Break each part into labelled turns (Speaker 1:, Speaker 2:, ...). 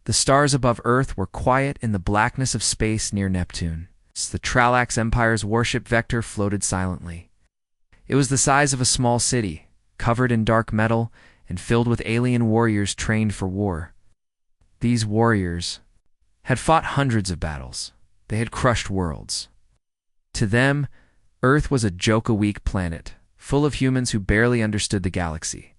Speaker 1: The stars above Earth were quiet in the blackness of space near Neptune. The Tralax Empire's warship Vector floated silently. It was the size of a small city, covered in dark metal and filled with alien warriors trained for war. These warriors had fought hundreds of battles. They had crushed worlds. To them, Earth was a joke-a-week planet, full of humans who barely understood the galaxy.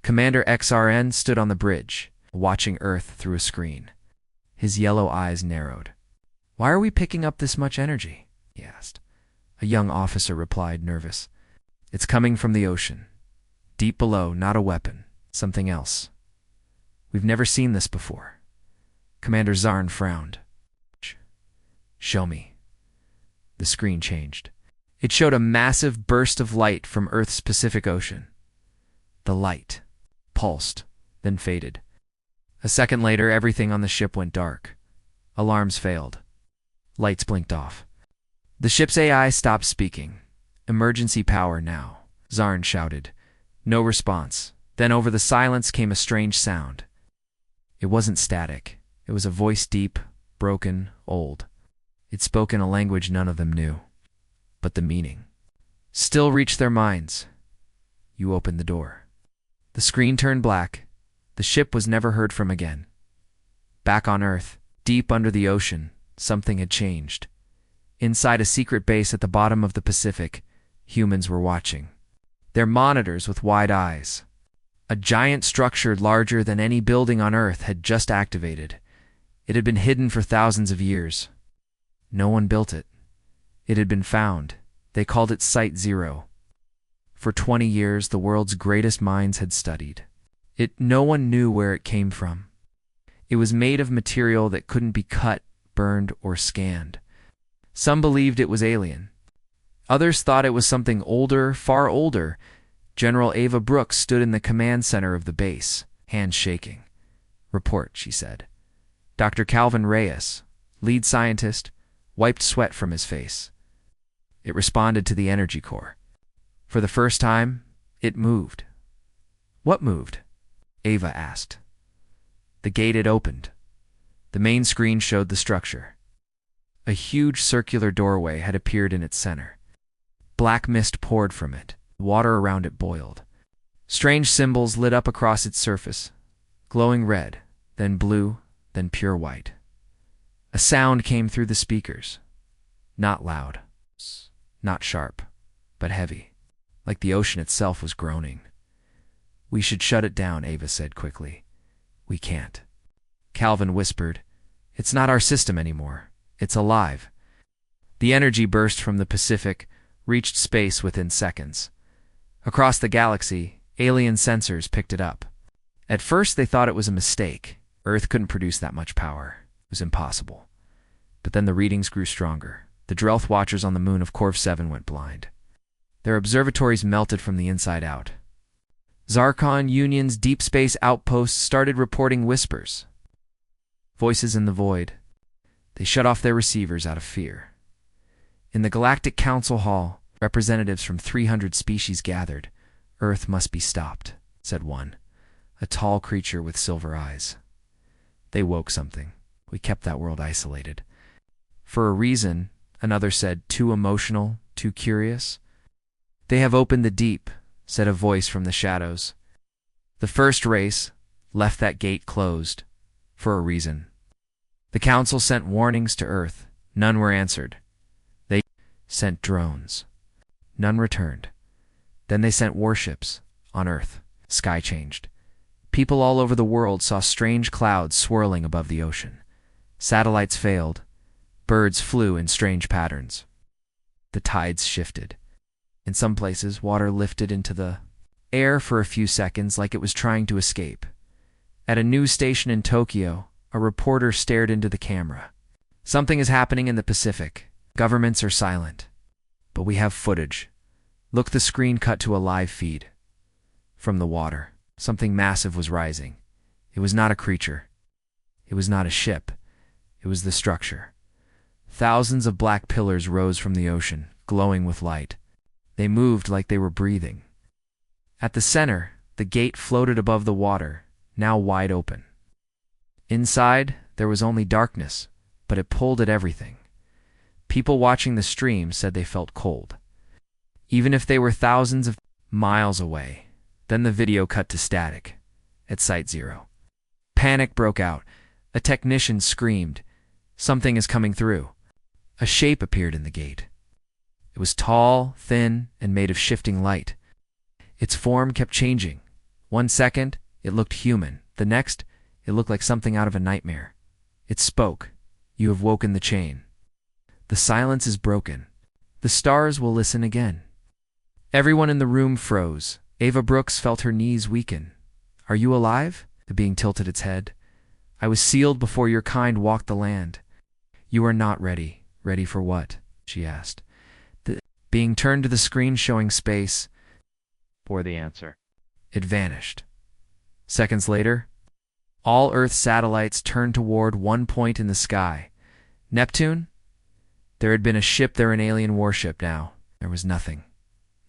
Speaker 1: Commander XRN stood on the bridge, watching Earth through a screen. His yellow eyes narrowed. "Why are we picking up this much energy?" he asked. A young officer replied, nervous. "It's coming from the ocean. Deep below, not a weapon, something else. We've never seen this before." Commander Zarn frowned. "Show me." The screen changed. It showed a massive burst of light from Earth's Pacific Ocean. The light pulsed, then faded. A second later, everything on the ship went dark. Alarms failed. Lights blinked off. The ship's AI stopped speaking. "Emergency power now," Zarn shouted. No response. Then over the silence came a strange sound. It wasn't static. It was a voice deep, broken, old. It spoke in a language none of them knew. But the meaning still reached their minds. "You opened the door." The screen turned black. The ship was never heard from again. Back on Earth, deep under the ocean, something had changed. Inside a secret base at the bottom of the Pacific, humans were watching. Their monitors with wide eyes. A giant structure larger than any building on Earth had just activated. It had been hidden for thousands of years. No one built it. It had been found. They called it Site Zero. For 20 years, the world's greatest minds had studied it. No one knew where it came from. It was made of material that couldn't be cut, burned, or scanned. Some believed it was alien. Others thought it was something older, far older. General Ava Brooks stood in the command center of the base, hands shaking. "Report," she said. Dr. Calvin Reyes, lead scientist, wiped sweat from his face. It responded to the energy core. For the first time, it moved. "What moved?" Ava asked. The gate had opened. The main screen showed the structure. A huge circular doorway had appeared in its center. Black mist poured from it. Water around it boiled. Strange symbols lit up across its surface, glowing red, then blue, then pure white. A sound came through the speakers. Not loud, not sharp, but heavy, like the ocean itself was groaning. "We should shut it down," Ava said quickly. "We can't." Calvin whispered, "It's not our system anymore. It's alive." The energy burst from the Pacific, reached space within seconds. Across the galaxy, alien sensors picked it up. At first, they thought it was a mistake. Earth couldn't produce that much power. It was impossible. But then the readings grew stronger. The Drelth watchers on the moon of Corv 7 went blind. Their observatories melted from the inside out. Zarkon Union's deep space outposts started reporting whispers. Voices in the void. They shut off their receivers out of fear. In the Galactic Council Hall, representatives from 300 species gathered. "Earth must be stopped," said one, a tall creature with silver eyes. "They woke something. We kept that world isolated." "For a reason," another said, "too emotional, too curious." "They have opened the deep," said a voice from the shadows. "The first race left that gate closed, for a reason." The council sent warnings to Earth. None were answered. They sent drones. None returned. Then they sent warships on Earth. Sky changed. People all over the world saw strange clouds swirling above the ocean. Satellites failed. Birds flew in strange patterns. The tides shifted. In some places, water lifted into the air for a few seconds like it was trying to escape. At a news station in Tokyo, a reporter stared into the camera. "Something is happening in the Pacific. Governments are silent. But we have footage." Look, the screen cut to a live feed. From the water, something massive was rising. It was not a creature. It was not a ship. It was the structure. Thousands of black pillars rose from the ocean, glowing with light. They moved like they were breathing. At the center, the gate floated above the water, now wide open. Inside, there was only darkness, but it pulled at everything. People watching the stream said they felt cold, even if they were thousands of miles away. Then the video cut to static at Site Zero. Panic broke out. A technician screamed, "Something is coming through." A shape appeared in the gate. It was tall, thin, and made of shifting light. Its form kept changing. 1 second, it looked human. The next, it looked like something out of a nightmare. It spoke. "You have woken the chain. The silence is broken. The stars will listen again." Everyone in the room froze. Ava Brooks felt her knees weaken. "Are you alive?" The being tilted its head. "I was sealed before your kind walked the land." "You are not ready." "Ready for what?" she asked. The being turned to the screen showing space. For the answer. It vanished. Seconds later, all Earth satellites turned toward one point in the sky. Neptune? There had been a ship there, an alien warship. Now there was nothing,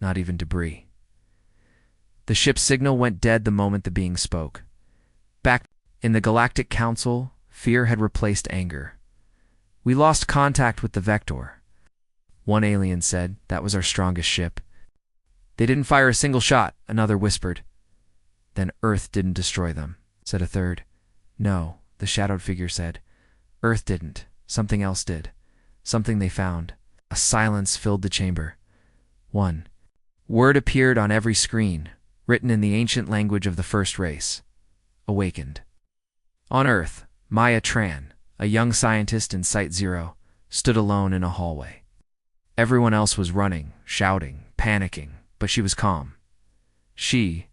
Speaker 1: not even debris. The ship's signal went dead the moment the being spoke. Back in the Galactic Council, fear had replaced anger. "We lost contact with the Vector," one alien said. "That was our strongest ship." "They didn't fire a single shot," another whispered. "Then Earth didn't destroy them," said a third. "No," the shadowed figure said. "Earth didn't. Something else did. Something they found." A silence filled the chamber. One word appeared on every screen, written in the ancient language of the first race. "Awakened." On Earth, Maya Tran, a young scientist in Site Zero, stood alone in a hallway. Everyone else was running, shouting, panicking, but she was calm. She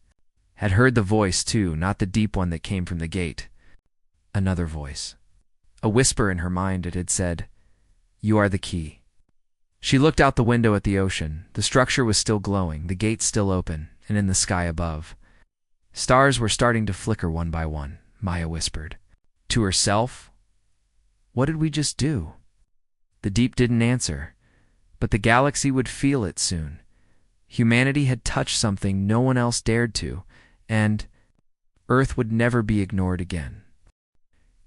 Speaker 1: had heard the voice too, not the deep one that came from the gate. Another voice. A whisper in her mind. It had said, "You are the key." She looked out the window at the ocean. The structure was still glowing, the gate still open, and in the sky above, stars were starting to flicker one by one. Maya whispered. To herself, "What did we just do?" The deep didn't answer, but the galaxy would feel it soon. Humanity had touched something no one else dared to, and Earth would never be ignored again.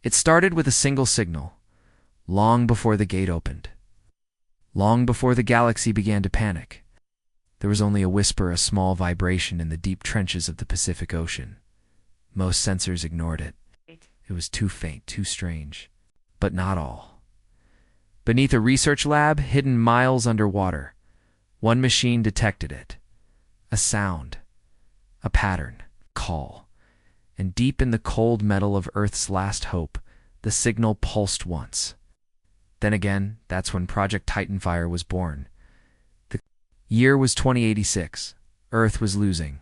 Speaker 1: It started with a single signal, long before the gate opened. Long before the galaxy began to panic. There was only a whisper, a small vibration in the deep trenches of the Pacific Ocean. Most sensors ignored it. It was too faint, too strange. But not all. Beneath a research lab hidden miles underwater, one machine detected it. A sound, a pattern, call. And deep in the cold metal of Earth's last hope, the signal pulsed once. Then again, that's when Project Titanfire was born. The year was 2086. Earth was losing.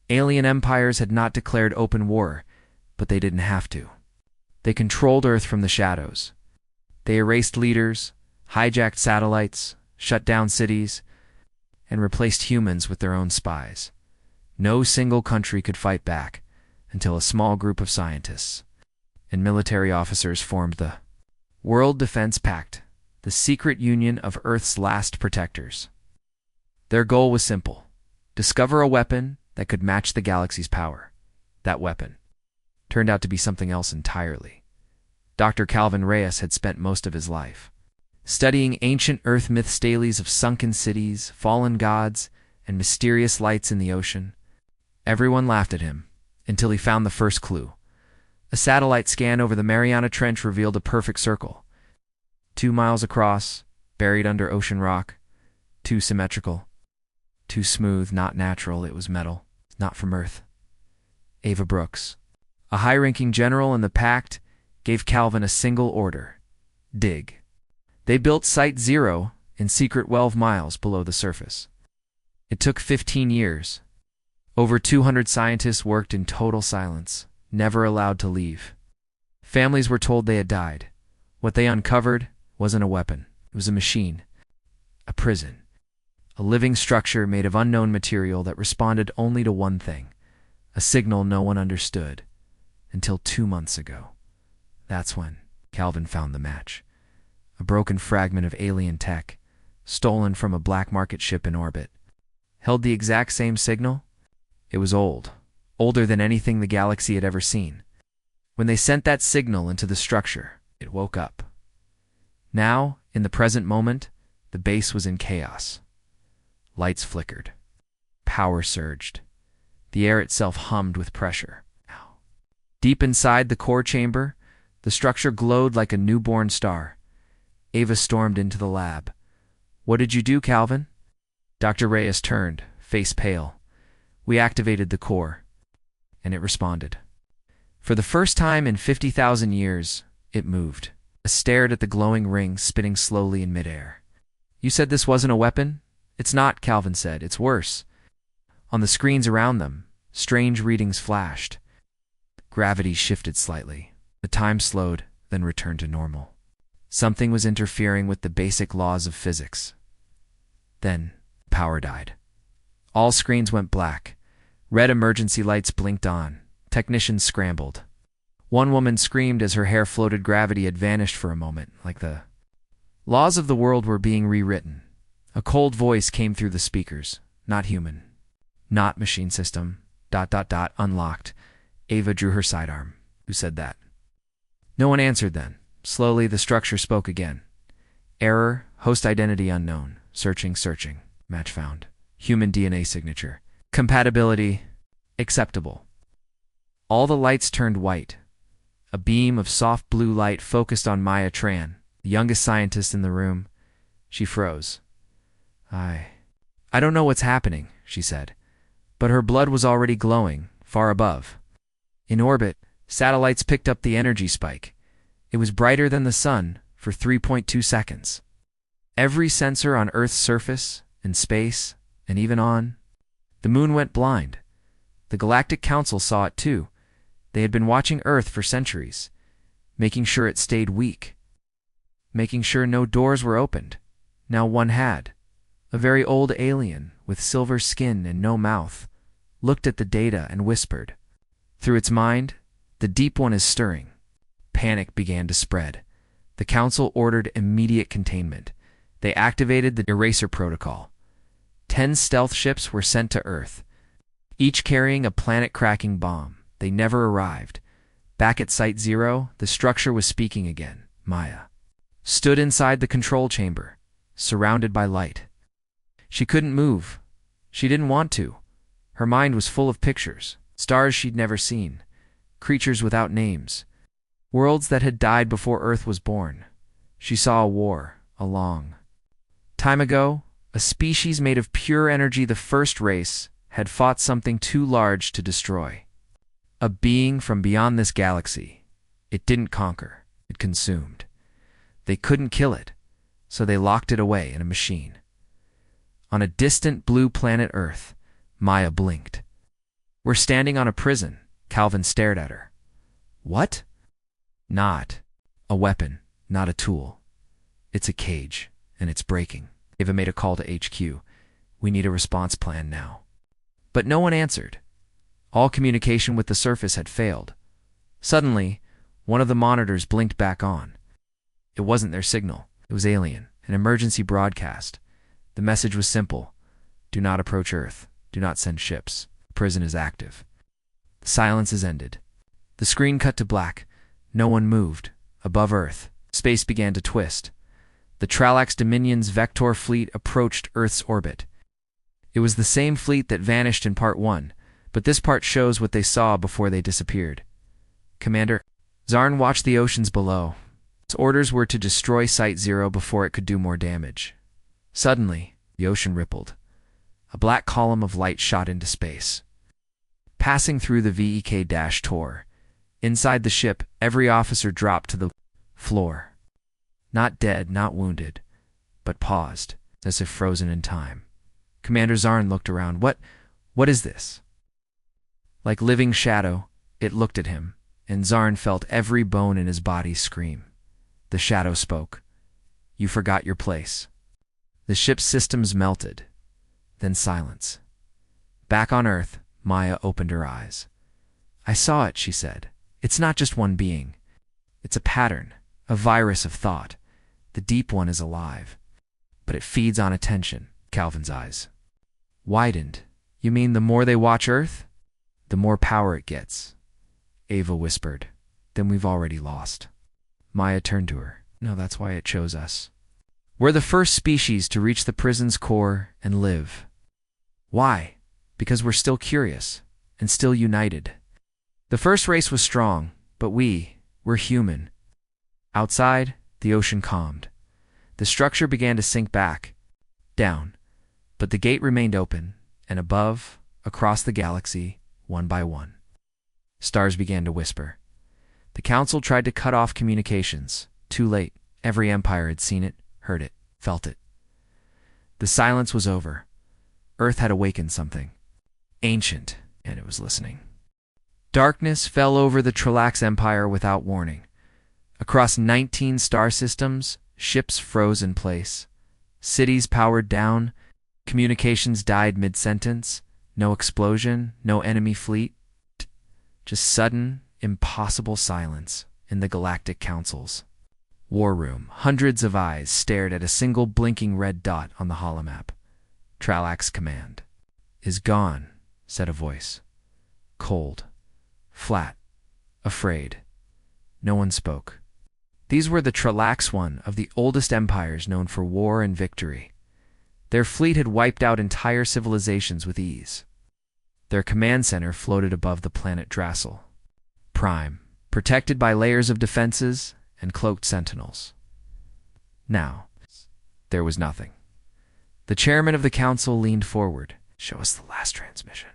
Speaker 1: Alien empires had not declared open war, but they didn't have to. They controlled Earth from the shadows. They erased leaders, hijacked satellites, shut down cities, and replaced humans with their own spies. No single country could fight back until a small group of scientists and military officers formed the World Defense Pact, the secret union of Earth's last protectors. Their goal was simple: discover a weapon that could match the galaxy's power. That weapon turned out to be something else entirely. Dr. Calvin Reyes had spent most of his life studying ancient Earth myth stelaes of sunken cities, fallen gods, and mysterious lights in the ocean. Everyone laughed at him until he found the first clue. A satellite scan over the Mariana Trench revealed a perfect circle. 2 miles across, buried under ocean rock. Too symmetrical. Too smooth, not natural. It was metal, not from Earth. Ava Brooks, a high-ranking general in the Pact, gave Calvin a single order: dig. They built Site Zero in secret 12 miles below the surface. It took 15 years. Over 200 scientists worked in total silence, never allowed to leave. Families were told they had died. What they uncovered wasn't a weapon. It was a machine. A prison. A living structure made of unknown material that responded only to one thing: a signal no one understood. Until 2 months ago. That's when Calvin found the match. A broken fragment of alien tech, stolen from a black market ship in orbit. Held the exact same signal. It was old. Older than anything the galaxy had ever seen. When they sent that signal into the structure, it woke up. Now, in the present moment, the base was in chaos. Lights flickered. Power surged. The air itself hummed with pressure. Deep inside the core chamber, the structure glowed like a newborn star. Ava stormed into the lab. "What did you do, Calvin?" Dr. Reyes turned, face pale. "We activated the core." And it responded. For the first time in 50,000 years, it moved. It stared at the glowing ring spinning slowly in midair. "You said this wasn't a weapon?" "It's not," Calvin said. "It's worse." On the screens around them, strange readings flashed. Gravity shifted slightly. The time slowed, then returned to normal. Something was interfering with the basic laws of physics. Then, power died. All screens went black. Red emergency lights blinked on. Technicians scrambled. One woman screamed as her hair floated. Gravity had vanished for a moment, like the laws of the world were being rewritten. A cold voice came through the speakers. "Not human. Not machine system. ... Unlocked." Ava drew her sidearm. "Who said that?" No one answered then. Slowly, the structure spoke again. "Error. Host identity unknown. Searching. Match found. Human DNA signature. Compatibility. Acceptable." All the lights turned white. A beam of soft blue light focused on Maya Tran, the youngest scientist in the room. She froze. I don't know what's happening," she said. But her blood was already glowing, far above. In orbit, satellites picked up the energy spike. It was brighter than the sun for 3.2 seconds. Every sensor on Earth's surface, in space, and even on the moon went blind. The Galactic Council saw it too. They had been watching Earth for centuries, making sure it stayed weak, making sure no doors were opened. Now one had. A very old alien with silver skin and no mouth looked at the data and whispered. Through its mind, "The Deep One is stirring." Panic began to spread. The Council ordered immediate containment. They activated the Eraser Protocol. 10 stealth ships were sent to Earth, each carrying a planet-cracking bomb. They never arrived. Back at Site Zero, the structure was speaking again. Maya stood inside the control chamber, surrounded by light. She couldn't move. She didn't want to. Her mind was full of pictures, stars she'd never seen, creatures without names, worlds that had died before Earth was born. She saw a war, a long time ago, a species made of pure energy. The first race had fought something too large to destroy. A being from beyond this galaxy. It didn't conquer, it consumed. They couldn't kill it, so they locked it away in a machine. On a distant blue planet Earth, Maya blinked. "We're standing on a prison." Calvin stared at her. "What?" "Not a weapon, not a tool. It's a cage, and it's breaking." Ava made a call to HQ. "We need a response plan now." But no one answered. All communication with the surface had failed. Suddenly, one of the monitors blinked back on. It wasn't their signal. It was alien, an emergency broadcast. The message was simple. "Do not approach Earth. Do not send ships. The prison is active." The silence has ended. The screen cut to black. No one moved. Above Earth, space began to twist. The Tralax Dominion's Vector fleet approached Earth's orbit. It was the same fleet that vanished in Part 1, but this part shows what they saw before they disappeared. Commander Zarn watched the oceans below. Its orders were to destroy Site Zero before it could do more damage. Suddenly, the ocean rippled. A black column of light shot into space. Passing through the VEK-Tor, inside the ship, every officer dropped to the floor. Not dead, not wounded, but paused, as if frozen in time. Commander Zarn looked around. What is this?" Like living shadow, it looked at him, and Zarn felt every bone in his body scream. The shadow spoke. "You forgot your place." The ship's systems melted. Then silence. Back on Earth, Maya opened her eyes. "I saw it," she said. "It's not just one being. It's a pattern, a virus of thought. The Deep One is alive. But it feeds on attention." Calvin's eyes widened. "You mean the more they watch Earth, the more power it gets?" Ava whispered. then we've already lost. Maya turned to her. No, that's why it chose us. We're the first species to reach the prison's core and live. Why? Because we're still curious and still united. The first race was strong, but we're human. Outside, the ocean calmed. The structure began to sink back, down, but the gate remained open, and above, across the galaxy, one by one, stars began to whisper. The Council tried to cut off communications. Too late. Every empire had seen it, heard it, felt it. The silence was over. Earth had awakened something ancient, and it was listening. Darkness fell over the Tralax Empire without warning. Across 19 star systems, ships froze in place. Cities powered down. Communications died mid-sentence. No explosion, no enemy fleet. Just sudden, impossible silence in the Galactic Councils. War room. Hundreds of eyes stared at a single blinking red dot on the holomap. Tralax command. Is gone, said a voice. Cold. Flat. Afraid. No one spoke. These were the Tralax, one of the oldest empires known for war and victory. Their fleet had wiped out entire civilizations with ease. Their command center floated above the planet Drassel. Prime, protected by layers of defenses and cloaked sentinels. Now, there was nothing. The chairman of the council leaned forward. Show us the last transmission.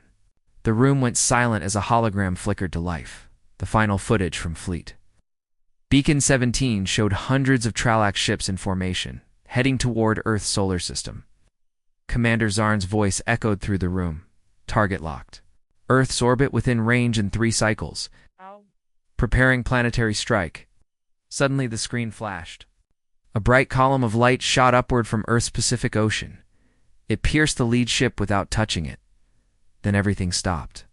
Speaker 1: The room went silent as a hologram flickered to life, the final footage from fleet. Beacon 17 showed hundreds of Tralax ships in formation, heading toward Earth's solar system. Commander Zarn's voice echoed through the room. Target locked. Earth's orbit within range in 3 cycles. Preparing planetary strike. Suddenly the screen flashed. A bright column of light shot upward from Earth's Pacific Ocean. It pierced the lead ship without touching it. Then everything stopped.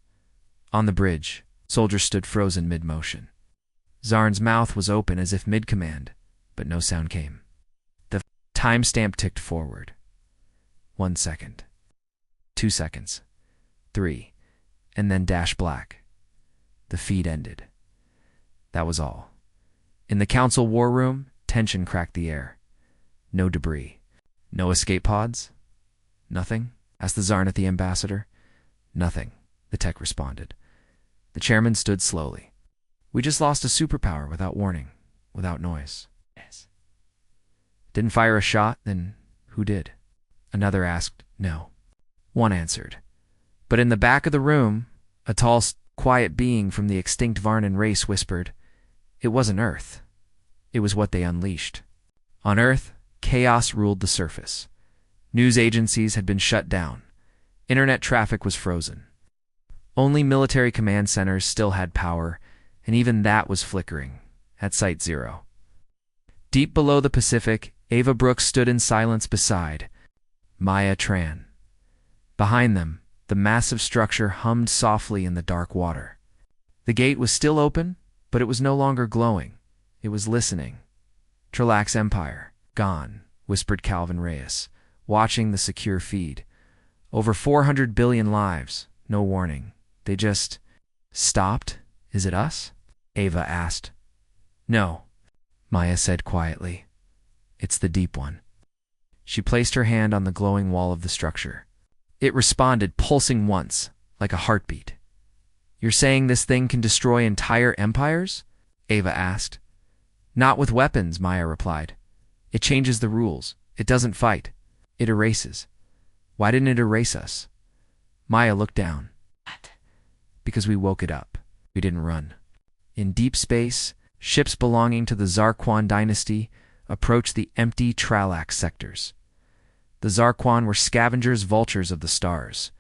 Speaker 1: On the bridge, soldiers stood frozen mid-motion. Zarn's mouth was open as if mid-command, but no sound came. The timestamp ticked forward. 1 second. 2 seconds. 3. And then dash black. The feed ended. That was all. In the council war room, tension cracked the air. No debris. No escape pods? Nothing? Asked the Zarn at the ambassador. Nothing, the tech responded. The chairman stood slowly. We just lost a superpower without warning, without noise. Yes. Didn't fire a shot? Then who did? Another asked. No. One answered. But in the back of the room, a tall, quiet being from the extinct Varnan race whispered, it wasn't Earth. It was what they unleashed. On Earth, chaos ruled the surface. News agencies had been shut down. Internet traffic was frozen. Only military command centers still had power, and even that was flickering, at Site 0. Deep below the Pacific, Ava Brooks stood in silence beside Maya Tran. Behind them, the massive structure hummed softly in the dark water. The gate was still open, but it was no longer glowing. It was listening. Tralax Empire, gone, whispered Calvin Reyes, watching the secure feed. Over 400 billion lives, no warning. They just stopped? Is it us? Ava asked. No, Maya said quietly. It's the deep one. She placed her hand on the glowing wall of the structure. It responded, pulsing once, like a heartbeat. You're saying this thing can destroy entire empires? Ava asked. Not with weapons, Maya replied. It changes the rules. It doesn't fight. It erases. Why didn't it erase us? Maya looked down. What? Because we woke it up. We didn't run. In deep space, ships belonging to the Zarquan dynasty approached the empty Tralax sectors. The Zarquan were scavengers, vultures of the stars.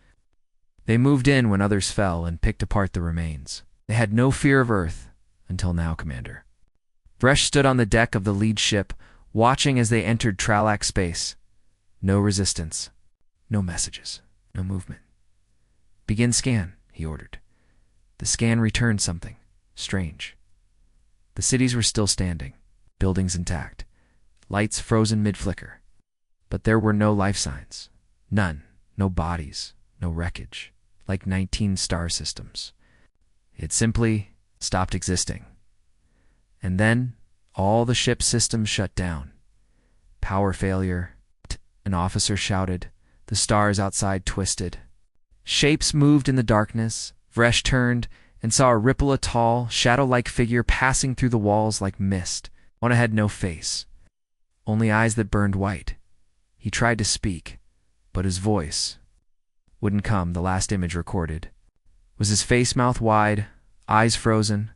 Speaker 1: They moved in when others fell and picked apart the remains. They had no fear of Earth, until now, Commander. Vresh stood on the deck of the lead ship, watching as they entered Tralax space. No resistance. No messages. No movement. Begin scan, he ordered. The scan returned something strange. The cities were still standing, buildings intact, lights frozen mid-flicker. But there were no life signs. None. No bodies. No wreckage. Like 19 star systems. It simply stopped existing. And then, all the ship's systems shut down. Power failure. An officer shouted. The stars outside twisted. Shapes moved in the darkness. Vresh turned and saw a ripple, a tall, shadow-like figure passing through the walls like mist. One had no face, only eyes that burned white. He tried to speak, but his voice wouldn't come. The last image recorded was his face, mouth wide, eyes frozen.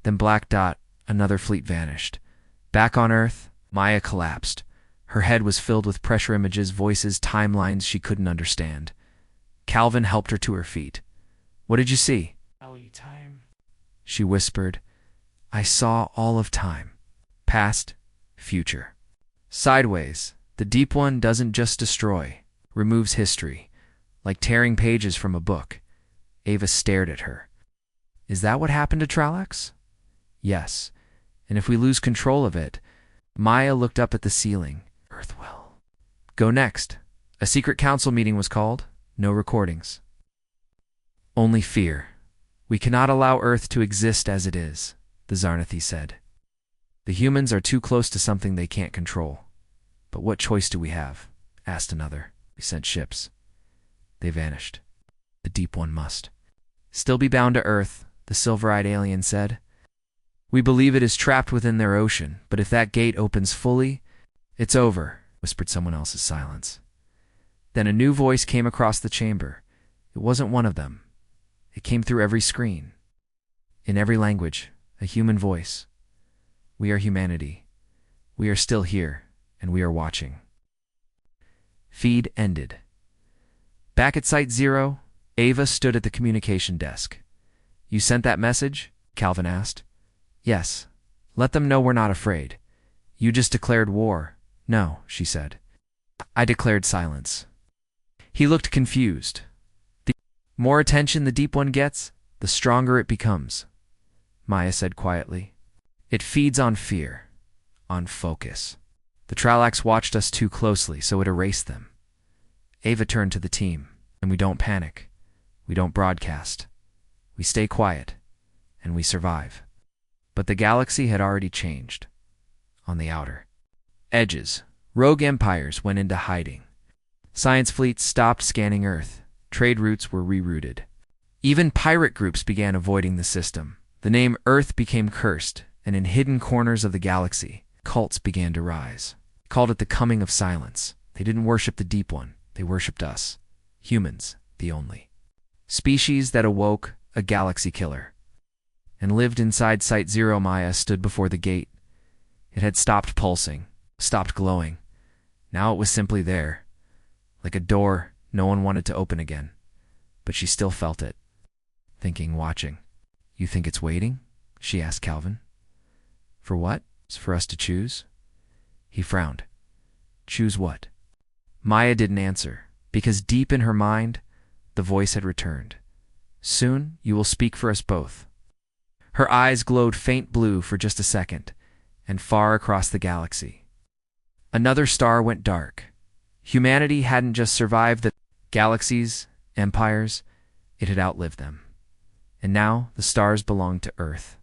Speaker 1: Then black dot, another fleet vanished. Back on Earth, Maya collapsed. Her head was filled with pressure images, voices, timelines she couldn't understand. Calvin helped her to her feet. What did you see?
Speaker 2: Time.
Speaker 1: She whispered. I saw all of time. Past, future. Sideways, the Deep One doesn't just destroy, removes history, like tearing pages from a book. Ava stared at her. Is that what happened to Tralax? Yes, and if we lose control of it. Maya looked up at the ceiling. Earth will go next. A secret council meeting was called. No recordings. Only fear. We cannot allow Earth to exist as it is, the Zarnathi said. The humans are too close to something they can't control. But what choice do we have? Asked another. We sent ships. They vanished. The Deep One must still be bound to Earth, the silver-eyed alien said. We believe it is trapped within their ocean, but if that gate opens fully, it's over, whispered someone else's silence. Then a new voice came across the chamber. It wasn't one of them. It came through every screen. In every language, a human voice. We are humanity. We are still here, and we are watching. Feed ended. Back at Site Zero, Ava stood at the communication desk. You sent that message? Calvin asked. Yes. Let them know we're not afraid. You just declared war. No, she said. I declared silence. He looked confused. The more attention the Deep One gets, the stronger it becomes, Maya said quietly. It feeds on fear, on focus. The Tralax watched us too closely, so it erased them. Ava turned to the team, and we don't panic. We don't broadcast. We stay quiet, and we survive. But the galaxy had already changed. On the outer edges, rogue empires went into hiding. Science fleets stopped scanning Earth. Trade routes were rerouted. Even pirate groups began avoiding the system. The name Earth became cursed, and in hidden corners of the galaxy, cults began to rise. They called it the coming of silence. They didn't worship the Deep One. They worshipped us. Humans, the only species that awoke, a galaxy killer. And lived inside Site Zero. Maya stood before the gate. It had stopped pulsing, stopped glowing. Now it was simply there, like a door no one wanted to open again. But she still felt it. Thinking, watching. You think it's waiting? She asked Calvin. For what? For us to choose? He frowned. Choose what? Maya didn't answer, because deep in her mind, the voice had returned. Soon you will speak for us both. Her eyes glowed faint blue for just a second, and far across the galaxy. Another star went dark. Humanity hadn't just survived the galaxies, empires, it had outlived them. And now the stars belonged to Earth.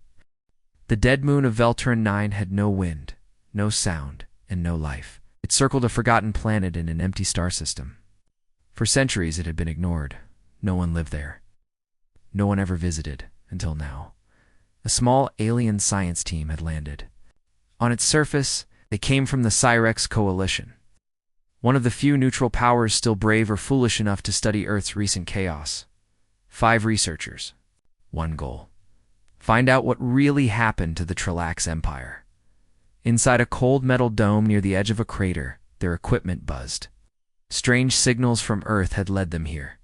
Speaker 1: The dead moon of Veltrin 9 had no wind, no sound, and no life. It circled a forgotten planet in an empty star system. For centuries it had been ignored. No one lived there. No one ever visited, until now. A small alien science team had landed. On its surface, they came from the Cyrex Coalition, one of the few neutral powers still brave or foolish enough to study Earth's recent chaos. 5 researchers. One goal. Find out what really happened to the Tralax Empire. Inside a cold metal dome near the edge of a crater, their equipment buzzed. Strange signals from Earth had led them here.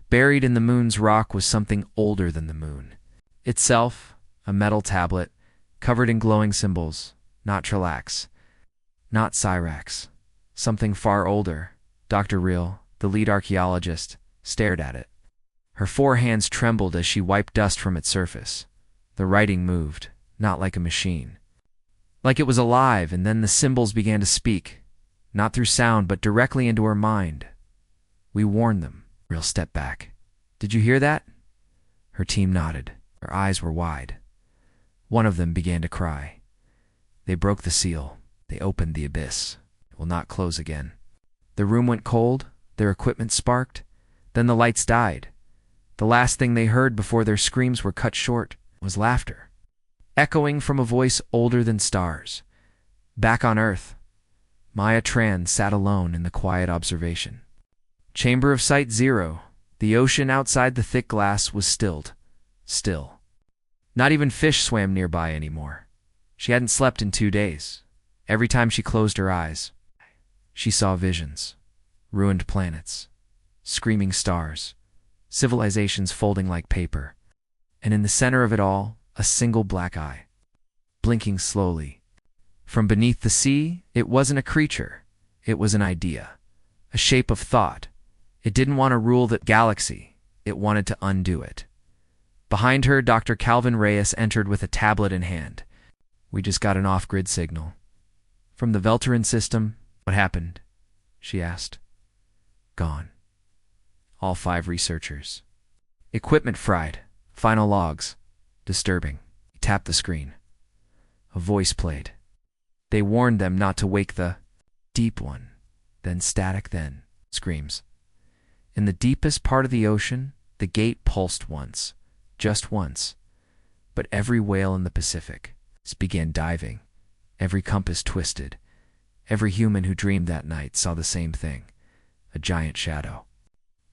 Speaker 1: Buried in the moon's rock was something older than the moon. Itself, a metal tablet, covered in glowing symbols. Not Tralax. Not Cyrax. Something far older. Dr. Reel, the lead archaeologist, stared at it. Her 4 hands trembled as she wiped dust from its surface. The writing moved, not like a machine. Like it was alive, and then the symbols began to speak. Not through sound, but directly into her mind. We warned them. Reel stepped back. Did you hear that? Her team nodded. Her eyes were wide. One of them began to cry. They broke the seal. They opened the abyss. It will not close again. The room went cold. Their equipment sparked. Then the lights died. The last thing they heard before their screams were cut short was laughter, echoing from a voice older than stars. Back on Earth, Maya Tran sat alone in the quiet observation. Chamber of Sight 0. The ocean outside the thick glass was stilled. Still. Not even fish swam nearby anymore. She hadn't slept in 2 days. Every time she closed her eyes, she saw visions. Ruined planets. Screaming stars. Civilizations folding like paper. And in the center of it all, a single black eye. Blinking slowly. From beneath the sea, it wasn't a creature. It was an idea. A shape of thought. It didn't want to rule the galaxy. It wanted to undo it. Behind her, Dr. Calvin Reyes entered with a tablet in hand. We just got an off-grid signal. From the Velterin system. What happened? She asked. Gone. All 5 researchers. Equipment fried. Final logs. Disturbing. He tapped the screen. A voice played. They warned them not to wake the deep one. Then static, then screams. In the deepest part of the ocean, the gate pulsed once. Just once. But every whale in the Pacific began diving. Every compass twisted. Every human who dreamed that night saw the same thing. A giant shadow.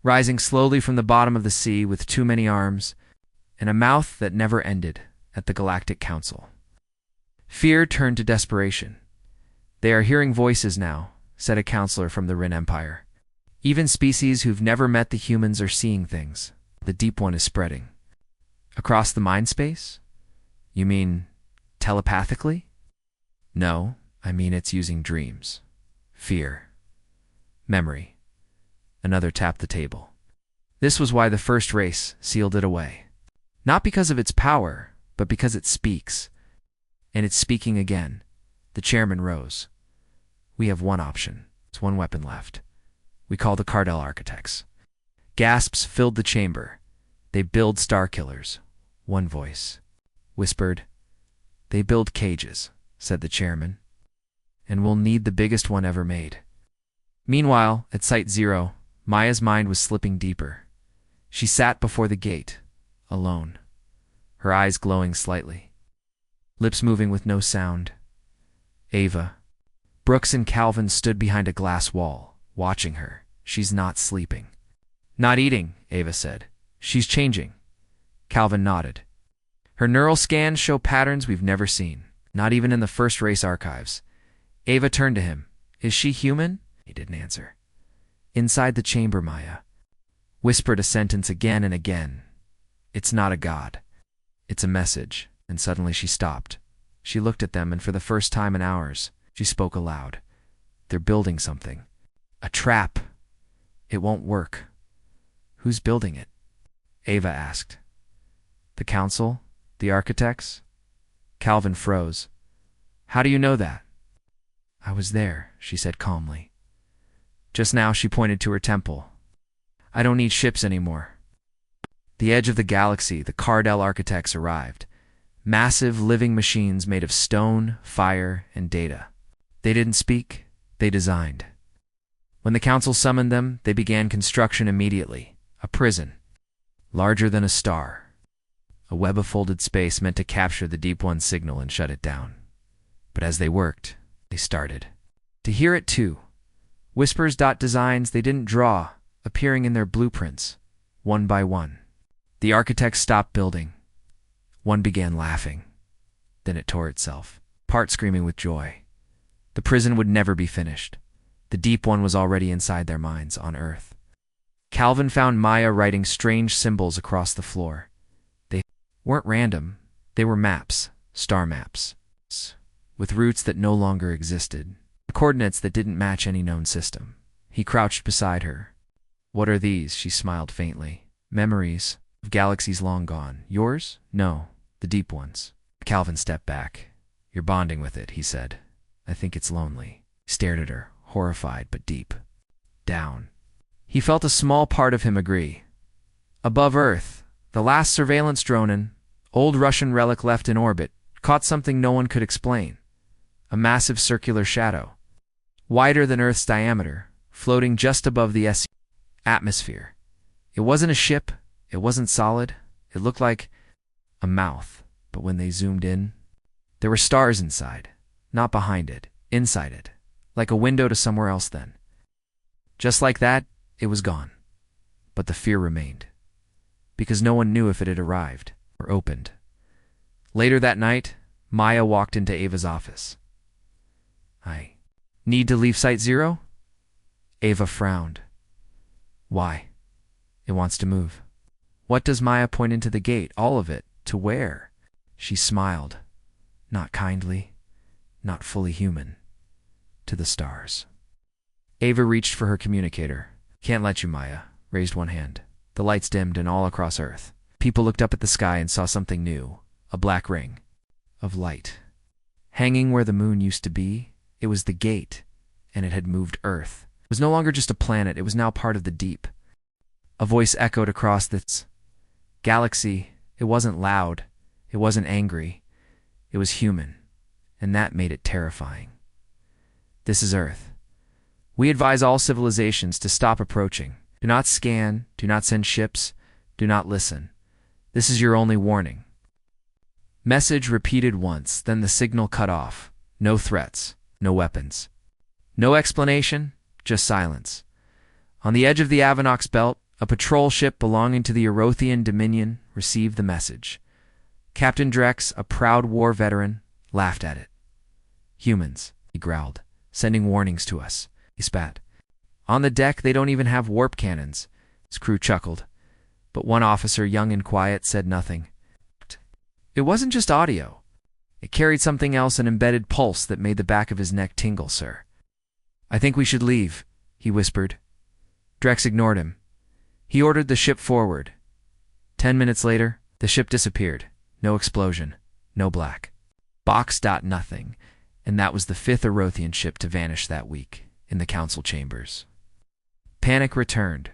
Speaker 1: Rising slowly from the bottom of the sea with too many arms, and a mouth that never ended at the Galactic Council. Fear turned to desperation. They are hearing voices now, said a counselor from the Rin Empire. Even species who've never met the humans are seeing things. The deep one is spreading. Across the mind space? You mean telepathically? No, I mean it's using dreams. Fear. Memory. Another tapped the table. This was why the first race sealed it away. Not because of its power, but because it speaks. And it's speaking again. The chairman rose. We have one option. It's one weapon left. We call the Cardell Architects. Gasps filled the chamber. They build star killers. One voice whispered. They build cages, said the chairman. And we'll need the biggest one ever made. Meanwhile, at Site 0, Maya's mind was slipping deeper. She sat before the gate, alone, her eyes glowing slightly, lips moving with no sound. Ava. Brooks and Calvin stood behind a glass wall, watching her. She's not sleeping. Not eating, Ava said. She's changing. Calvin nodded. Her neural scans show patterns we've never seen, not even in the first race archives. Ava turned to him. Is she human? He didn't answer. Inside the chamber, Maya whispered a sentence again and again. It's not a god. It's a message. And suddenly she stopped. She looked at them, and for the first time in hours, she spoke aloud. They're building something. A trap. It won't work. Who's building it? Ava asked. The council? The architects? Calvin froze. How do you know that? I was there, she said calmly. Just now she pointed to her temple. I don't need ships anymore. The edge of the galaxy, the Cardell Architects arrived. Massive living machines made of stone, fire, and data. They didn't speak, they designed. When the council summoned them, they began construction immediately. A prison. Larger than a star. A web of folded space meant to capture the Deep One's signal and shut it down. But as they worked, they started to hear it too. Whispers. Designs they didn't draw, appearing in their blueprints, one by one. The architects stopped building. One began laughing. Then it tore itself, part screaming with joy. The prison would never be finished. The Deep One was already inside their minds, on Earth. Calvin found Maya writing strange symbols across the floor. They weren't random. They were maps, star maps, with routes that no longer existed, coordinates that didn't match any known system. He crouched beside her. What are these? She smiled faintly. Memories of galaxies long gone. Yours? No, the Deep One's. Calvin stepped back. You're bonding with it, he said. I think it's lonely. He stared at her, horrified but deep down. He felt a small part of him agree. Above Earth, the last surveillance drone, an old Russian relic left in orbit, caught something no one could explain. a massive circular shadow, wider than Earth's diameter, floating just above the atmosphere. It wasn't a ship, it wasn't solid, it looked like a mouth, but when they zoomed in, there were stars inside, not behind it, inside it, like a window to somewhere else then. Just like that, it was gone. But the fear remained, because no one knew if it had arrived or opened. Later that night, Maya walked into Ava's office. "I need to leave Site Zero?" Ava frowned. "Why?" "It wants to move." "What does Maya point into the gate? All of it. To where?" She smiled. Not kindly, not fully human. To the stars. Ava reached for her communicator. "Can't let you, Maya," raised one hand. The lights dimmed, and all across Earth, people looked up at the sky and saw something new, a black ring of light. Hanging where the moon used to be, it was the gate, and it had moved Earth. It was no longer just a planet, it was now part of the deep. A voice echoed across this galaxy. It wasn't loud, it wasn't angry, it was human, and that made it terrifying. "This is Earth. We advise all civilizations to stop approaching. Do not scan, do not send ships, do not listen. This is your only warning." Message repeated once, then the signal cut off. No threats, no weapons. No explanation, just silence. On the edge of the Avanox belt, a patrol ship belonging to the Erothian Dominion received the message. Captain Drex, a proud war veteran, laughed at it. "Humans," he growled, "sending warnings to us." He spat. "On the deck, they don't even have warp cannons." His crew chuckled, but one officer, young and quiet, said nothing. It wasn't just audio. It carried something else, an embedded pulse that made the back of his neck tingle, sir. "I think we should leave," he whispered. Drex ignored him. He ordered the ship forward. 10 minutes later, the ship disappeared. No explosion, no black box. Nothing. And that was the 5th Erothian ship to vanish that week in the council chambers. Panic returned.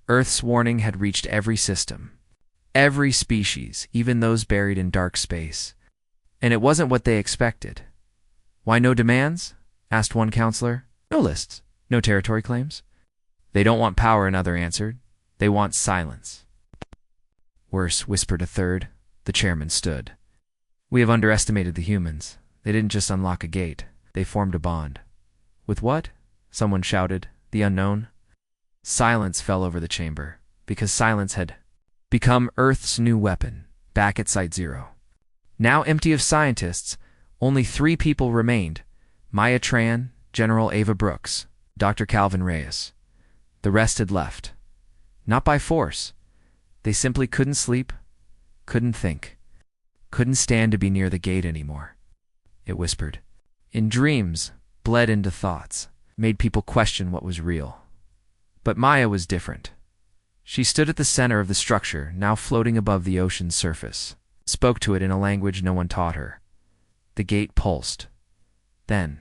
Speaker 1: Earth's warning had reached every system, every species, even those buried in dark space. And it wasn't what they expected. "Why no demands?" asked one counselor. "No lists, no territory claims." "They don't want power," another answered. "They want silence." "Worse," whispered a third. The chairman stood. "We have underestimated the humans. They didn't just unlock a gate. They formed a bond." "With what?" someone shouted. "The unknown." Silence fell over the chamber, because silence had become Earth's new weapon, back at Site Zero. Now empty of scientists, only 3 people remained: Maya Tran, General Ava Brooks, Dr. Calvin Reyes. The rest had left. Not by force. They simply couldn't sleep, couldn't think, couldn't stand to be near the gate anymore. It whispered. In dreams, bled into thoughts, made people question what was real. But Maya was different. She stood at the center of the structure, now floating above the ocean's surface, spoke to it in a language no one taught her. The gate pulsed, then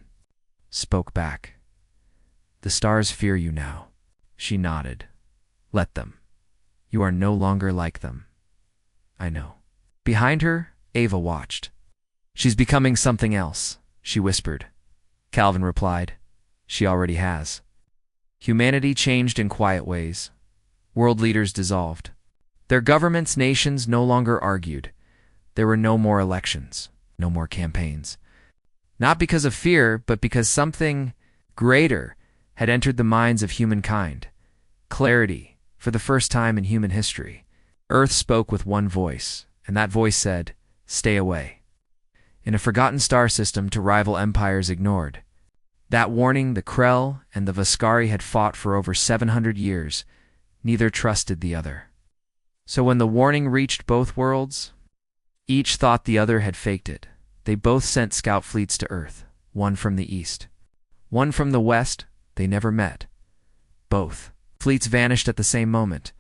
Speaker 1: spoke back. "The stars fear you now." She nodded. "Let them. You are no longer like them." "I know." Behind her, Ava watched. "She's becoming something else," she whispered. Calvin replied. "She already has." Humanity changed in quiet ways. World leaders dissolved. Their governments, nations no longer argued. There were no more elections, no more campaigns. Not because of fear, but because something greater had entered the minds of humankind. Clarity, for the first time in human history. Earth spoke with one voice, and that voice said, "Stay away." In a forgotten star system to rival empires ignored. That warning the Krell and the Vaskari had fought for over 700 years. Neither trusted the other. So when the warning reached both worlds, each thought the other had faked it. They both sent scout fleets to Earth, one from the east, one from the west. They never met. Both fleets vanished at the same moment,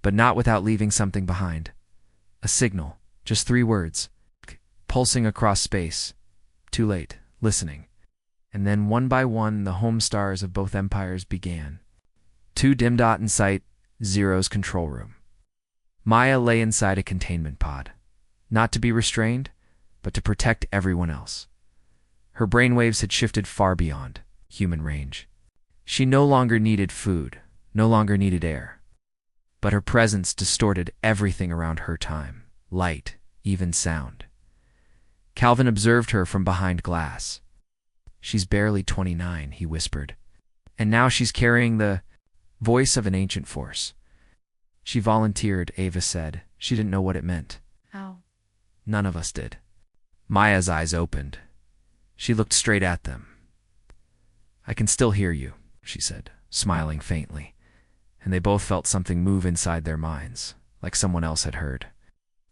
Speaker 1: but not without leaving something behind. A signal, just 3 words, pulsing across space. Too late, listening. And then one by one the home stars of both empires began. 2 dim dot in sight, Zero's control room. Maya lay inside a containment pod, not to be restrained, but to protect everyone else. Her brainwaves had shifted far beyond human range. She no longer needed food, no longer needed air. But her presence distorted everything around her: time, light, even sound. Calvin observed her from behind glass. "She's barely 29, he whispered. "And now she's carrying the voice of an ancient force." "She volunteered," Ava said. "She didn't know what it meant."
Speaker 2: How?
Speaker 1: "None of us did." Maya's eyes opened. She looked straight at them. "I can still hear you," she said, smiling faintly. And they both felt something move inside their minds, like someone else had heard.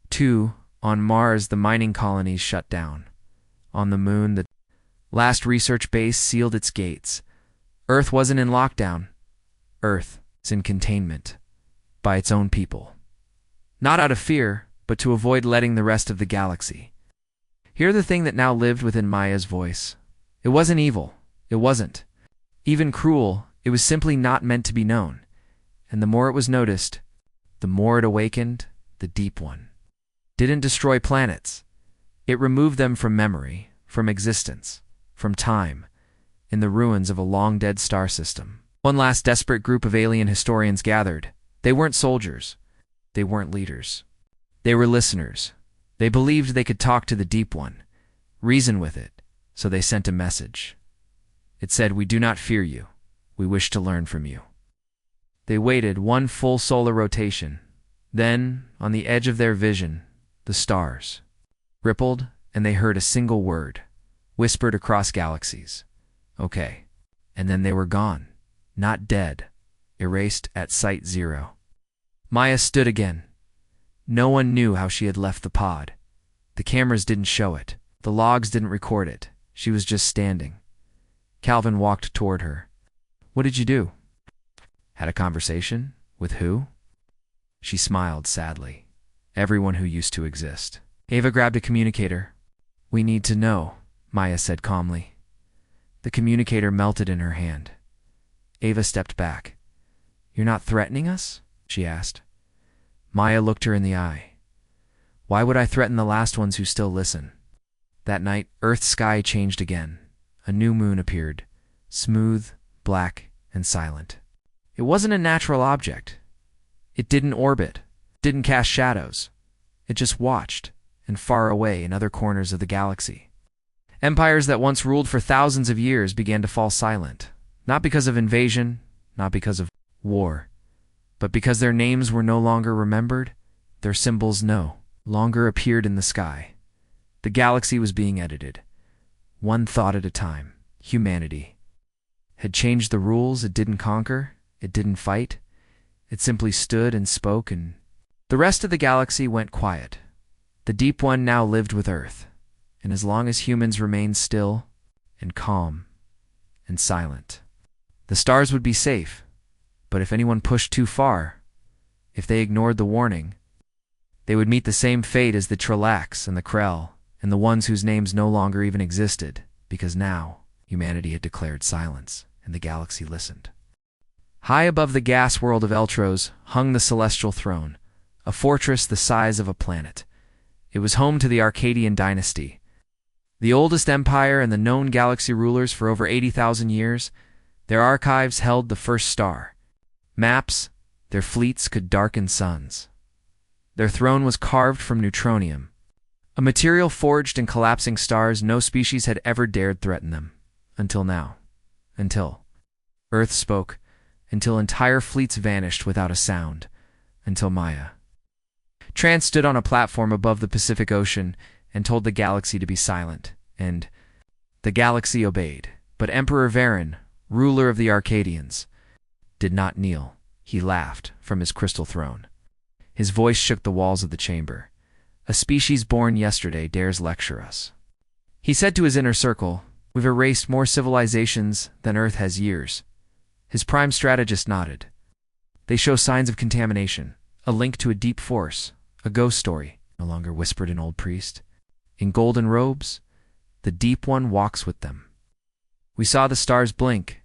Speaker 1: 2. On Mars, the mining colonies shut down. On the Moon, the last research base sealed its gates. Earth wasn't in lockdown. Earth is in containment by its own people. Not out of fear, but to avoid letting the rest of the galaxy hear the thing that now lived within Maya's voice. It wasn't evil. It wasn't even cruel. It was simply not meant to be known. And the more it was noticed, the more it awakened the Deep One. Didn't destroy planets. It removed them from memory, from existence, from time, in the ruins of a long-dead star system. One last desperate group of alien historians gathered. They weren't soldiers. They weren't leaders. They were listeners. They believed they could talk to the Deep One, reason with it, so they sent a message. It said, "We do not fear you. We wish to learn from you." They waited one full solar rotation. Then, on the edge of their vision, the stars rippled, and they heard a single word, whispered across galaxies. "Okay." And then they were gone. Not dead. Erased at Site 0. Maya stood again. No one knew how she had left the pod. The cameras didn't show it. The logs didn't record it. She was just standing. Calvin walked toward her. "What did you do?" "Had a conversation? With who?" She smiled sadly. "Everyone who used to exist." Ava grabbed a communicator. "We need to know," Maya said calmly. The communicator melted in her hand. Ava stepped back. "You're not threatening us?" she asked. Maya looked her in the eye. "Why would I threaten the last ones who still listen?" That night, Earth's sky changed again. A new moon appeared, smooth, black, and silent. It wasn't a natural object. It didn't orbit, didn't cast shadows. It just watched, and far away in other corners of the galaxy. Empires that once ruled for thousands of years began to fall silent, not because of invasion, not because of war, but because their names were no longer remembered, their symbols no longer appeared in the sky. The galaxy was being edited, one thought at a time. Humanity had changed the rules. It didn't conquer, it didn't fight. It simply stood and spoke, and the rest of the galaxy went quiet. The Deep One now lived with Earth, and as long as humans remained still and calm and silent, the stars would be safe. But if anyone pushed too far, if they ignored the warning, they would meet the same fate as the Tralax and the Krell and the ones whose names no longer even existed, because now humanity had declared silence, and the galaxy listened. High above the gas world of Eltros hung the Celestial Throne, a fortress the size of a planet. It was home to the Arcadian dynasty, the oldest empire and the known galaxy rulers for over 80,000 years. Their archives held the first star. Maps, their fleets could darken suns. Their throne was carved from neutronium, a material forged in collapsing stars. No species had ever dared threaten them. Until now. Until Earth spoke. Until entire fleets vanished without a sound. Until Maya Tran stood on a platform above the Pacific Ocean and told the galaxy to be silent. And the galaxy obeyed. But Emperor Varen, ruler of the Arcadians, did not kneel. He laughed from his crystal throne. His voice shook the walls of the chamber. "A species born yesterday dares lecture us." He said to his inner circle, "We've erased more civilizations than Earth has years." His prime strategist nodded. "They show signs of contamination, a link to a deep force, a ghost story," no longer whispered an old priest. "In golden robes, the Deep One walks with them." "We saw the stars blink.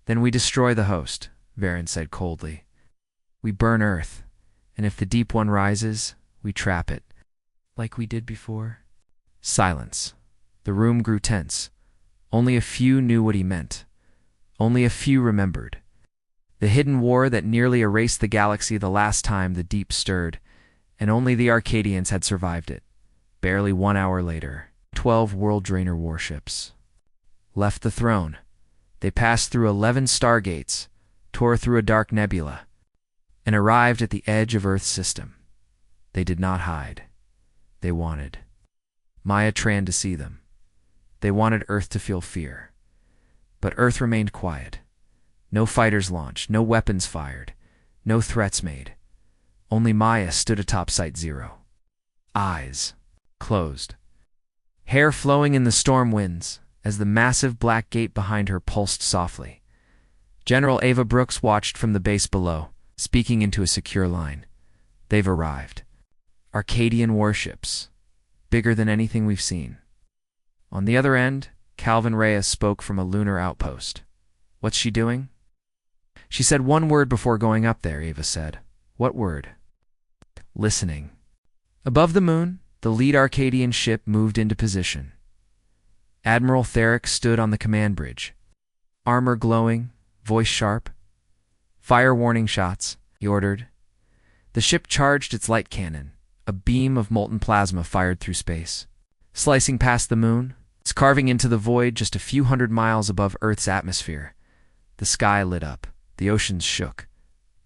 Speaker 1: Then we destroy the host," Varen said coldly. "We burn Earth, and if the Deep One rises, we trap it, like we did before." Silence. The room grew tense. Only a few knew what he meant. Only a few remembered. The hidden war that nearly erased the galaxy the last time the deep stirred, and only the Arcadians had survived it. Barely 1 hour later, 12 World Drainer warships left the throne. They passed through 11 stargates, tore through a dark nebula, and arrived at the edge of Earth's system. They did not hide. They wanted. Maya trained to see them. They wanted Earth to feel fear. But Earth remained quiet. No fighters launched, no weapons fired, no threats made. Only Maya stood atop Site Zero. Eyes closed. Hair flowing in the storm winds as the massive black gate behind her pulsed softly. General Ava Brooks watched from the base below, speaking into a secure line. They've arrived. Arcadian warships. Bigger than anything we've seen. On the other end, Calvin Reyes spoke from a lunar outpost. What's she doing? She said one word before going up there, Ava said. What word? Listening. Above the moon, the lead Arcadian ship moved into position. Admiral Theric stood on the command bridge. Armor glowing, voice sharp. Fire warning shots, he ordered. The ship charged its light cannon. A beam of molten plasma fired through space. Slicing past the moon, it's carving into the void just a few hundred miles above Earth's atmosphere. The sky lit up. The oceans shook.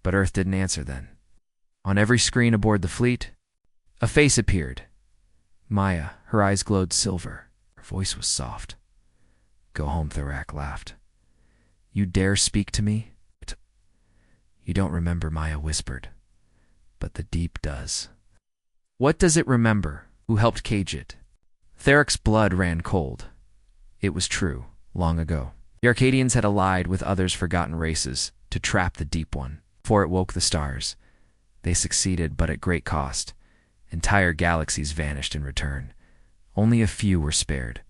Speaker 1: But Earth didn't answer then. On every screen aboard the fleet, a face appeared. Maya, her eyes glowed silver. Her voice was soft. Go home, Theric laughed. You dare speak to me? You don't remember, Maya whispered. But the deep does. What does it remember? Who helped cage it? Theric's blood ran cold. It was true, long ago. The Arcadians had allied with others forgotten races to trap the Deep One, before it woke the stars. They succeeded, but at great cost. Entire galaxies vanished in return. Only a few were spared.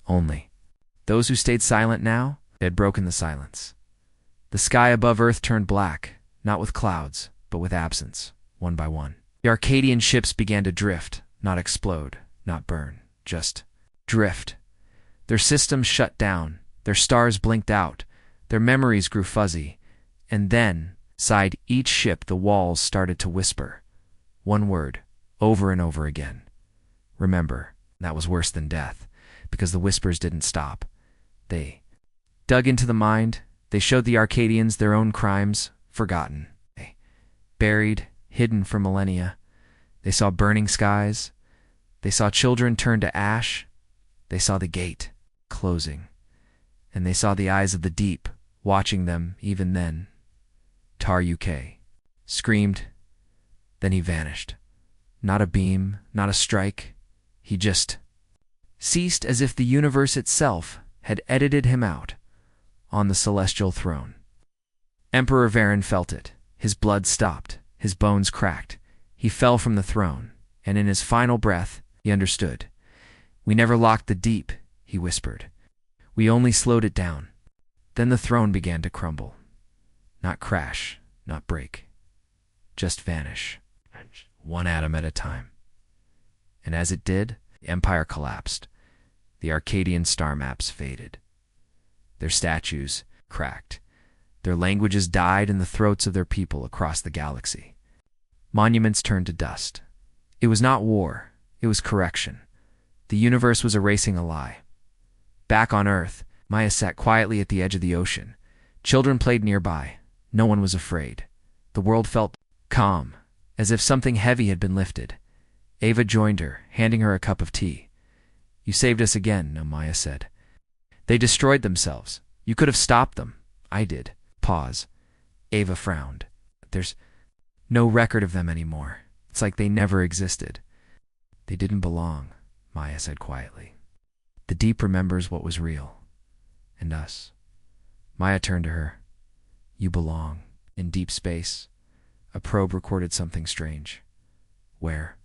Speaker 1: Only. Those who stayed silent now had broken the silence. The sky above Earth turned black, not with clouds, but with absence, one by one. The Arcadian ships began to drift, not explode, not burn, just drift. Their systems shut down, their stars blinked out, their memories grew fuzzy, and then, beside each ship, the walls started to whisper. One word, over and over again. Remember, that was worse than death, because the whispers didn't stop. They dug into the mind, they showed the Arcadians their own crimes, forgotten. They buried, hidden for millennia. They saw burning skies. They saw children turn to ash. They saw the gate, closing. And they saw the eyes of the deep, watching them even then. Tar UK screamed. Then he vanished. Not a beam, not a strike. He just ceased as if the universe itself had edited him out on the celestial throne. Emperor Varen felt it. His blood stopped. His bones cracked. He fell from the throne, and in his final breath, he understood. We never locked the deep, he whispered. We only slowed it down. Then the throne began to crumble. Not crash, not break. Just vanish. One atom at a time. And as it did, the empire collapsed. The Arcadian star maps faded. Their statues cracked. Their languages died in the throats of their people across the galaxy. Monuments turned to dust. It was not war, it was correction. The universe was erasing a lie. Back on Earth, Maya sat quietly at the edge of the ocean. Children played nearby. No one was afraid. The world felt calm, as if something heavy had been lifted. Ava joined her, handing her a cup of tea. You saved us again, Maya said. They destroyed themselves. You could have stopped them. I did. Pause. Ava frowned. There's no record of them anymore. It's like they never existed. They didn't belong, Maya said quietly. The deep remembers what was real. And us. Maya turned to her. You belong. In deep space, a probe recorded something strange. Where?